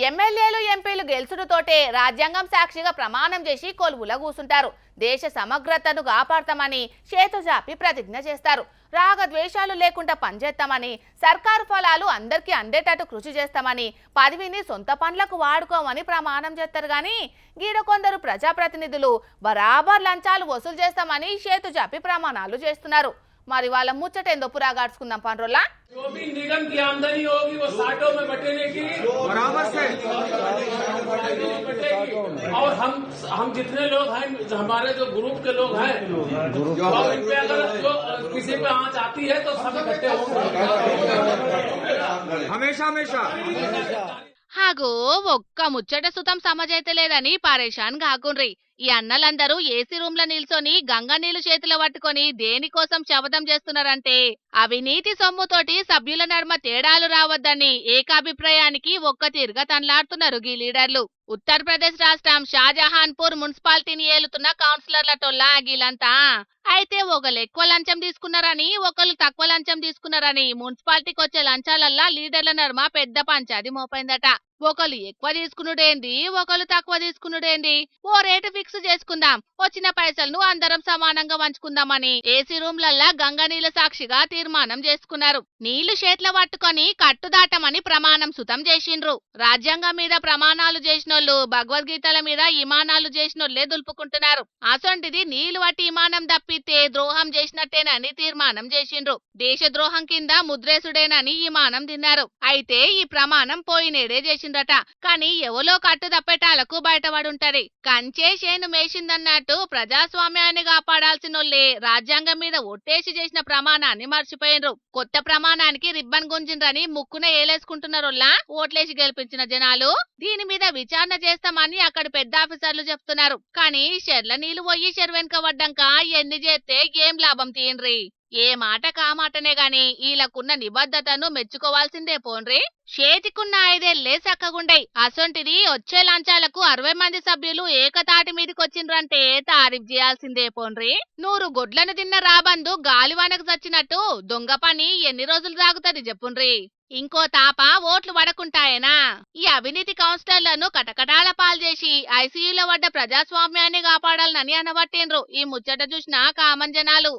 ఎమ్మెల్యేలు ఎంపీలు గెలుచుడుతోటే రాజ్యాంగం సాక్షిగా ప్రమాణం చేసి కొలువుల కూసుంటారు. దేశ సమగ్రతను కాపాడతామని చేతుజాపి ప్రతిజ్ఞ చేస్తారు. రాగద్వేషాలు లేకుండా పనిచేస్తామని, సర్కారు ఫలాలు అందరికీ అందేటట్టు కృషి చేస్తామని, పదవిని సొంత పనులకు వాడుకోమని ప్రమాణం చేస్తారు. కానీ గీడ కొందరు ప్రజాప్రతినిధులు బరాబర్ లంచాలు వసూలు చేస్తామని చేతుజాపి ప్రమాణాలు చేస్తున్నారు. మరి వాళ్ళ ముచ్చటేందో పురాగాడ్చుకుందాం పండ్రోలా. जो भी निगम की आमदनी होगी वो साठों में बटेने की बराबर से बटेगी। और हम जितने लोग हैं, हमारे जो ग्रुप के लोग हैं, और इन पे अगर जो किसी पे आंच आती है तो सब इकट्ठे होंगे हमेशा हमेशा। హాగో ఒక్క ముచ్చట సుతం సమజైతే లేదని పరేషాన్ కాకుండ్రి. ఈ అన్నలందరూ ఏసీ రూమ్ లో నిల్చొని గంగా నీళ్లు చేతిలో పట్టుకొని దేనికోసం శపథం చేస్తున్నారంటే అవినీతి సొమ్ముతోటి సభ్యుల నడుమ తేడాలు రావద్దని ఏకాభిప్రాయానికి ఒక్క తీరుగా తనలాడుతున్నారు గీ లీడర్లు. ఉత్తరప్రదేశ్ రాష్ట్రం షాజహాన్పూర్ మున్సిపాలిటీని ఏలుతున్న కౌన్సిలర్లటోల్లా గీలంతా. అయితే ఒకళ్ళు ఎక్కువ లంచం తీసుకున్నారని, ఒకళ్ళు తక్కువ లంచం తీసుకున్నారని మున్సిపాలిటీకి వచ్చే లంచాలల్లా లీడర్ల నడుమ పెద్ద పంచాది మోపైందట. ఒకళ్ళు ఎక్కువ తీసుకునుడేంది, ఒకళ్ళు తక్కువ తీసుకునుడేంది, ఓ రేటు ఫిక్స్ చేసుకుందాం, వచ్చిన పైసలను అందరం సమానంగా పంచుకుందామని ఏసీ రూమ్లల్లా గంగా నీళ్ల సాక్షిగా తీర్మానం చేసుకున్నారు. నీళ్లు చేట్ల పట్టుకొని కట్టుదాటమని ప్రమాణం సుతం చేసిండ్రు. రాజ్యాంగం మీద ప్రమాణాలు చేసినోళ్ళు భగవద్గీతల మీద ఇమానాలు చేసినోళ్లే దులుపుకుంటున్నారు. అసొంటిది నీళ్లు పట్టి ఇమానం తప్పితే ద్రోహం చేసినట్టేనని తీర్మానం చేసిండ్రు. దేశ ద్రోహం కింద ముద్రేసుడేనని ఇమానం తిన్నారు. అయితే ఈ ప్రమాణం పోయినేడే చేసిండ్రట. కానీ ఎవలో కట్టు తప్పేటాలకు బయటపడుంటది. కంచే చేను మేసిందన్నట్టు ప్రజాస్వామ్యాన్ని కాపాడాల్సినోళ్లే రాజ్యాంగం మీద ఒట్టేసి చేసిన ప్రమాణాన్ని మర్చిపోయినరు. కొత్త ప్రమాణానికి రిబ్బన్ గుంజిండ్రని ముక్కున ఏలేసుకుంటున్నారోల్లా ఓట్లేసి గెలిపించిన జనాలు. దీని మీద విచారణ చేస్తామని అక్కడి పెద్ద ఆఫీసర్లు చెప్తున్నారు. కానీ చెర్ల నీళ్లు పోయి చెరువెనక పడ్డాక ఎన్ని చేస్తే ఏం లాభం తీయండ్రి. ఏ మాట కామాటనే గాని ఈలకున్న నిబద్ధతను మెచ్చుకోవాల్సిందే పోన్రి. చేతికున్న 5 ఏళ్లే సక్కగుండై. అసొంటిది వచ్చే లంచాలకు 60 మంది సభ్యులు ఏకతాటి మీదకొచ్చిండ్రంటే తారీఫ్ చేయాల్సిందే పోన్రి. 100 గొడ్లను తిన్న రాబందు గాలివానకు చచ్చినట్టు దొంగ పని ఎన్ని రోజులు సాగుతుంది చెప్పుండ్రి. ఇంకో తాప ఓట్లు పడకుంటాయేనా? ఈ అవినీతి కౌన్సిలర్లను కటకటాల పాలు చేసి ఐసీయూలో పడ్డ ప్రజాస్వామ్యాన్ని కాపాడాలని అనబట్టిండ్రు ఈ ముచ్చట చూసిన కామన్ జనాలు.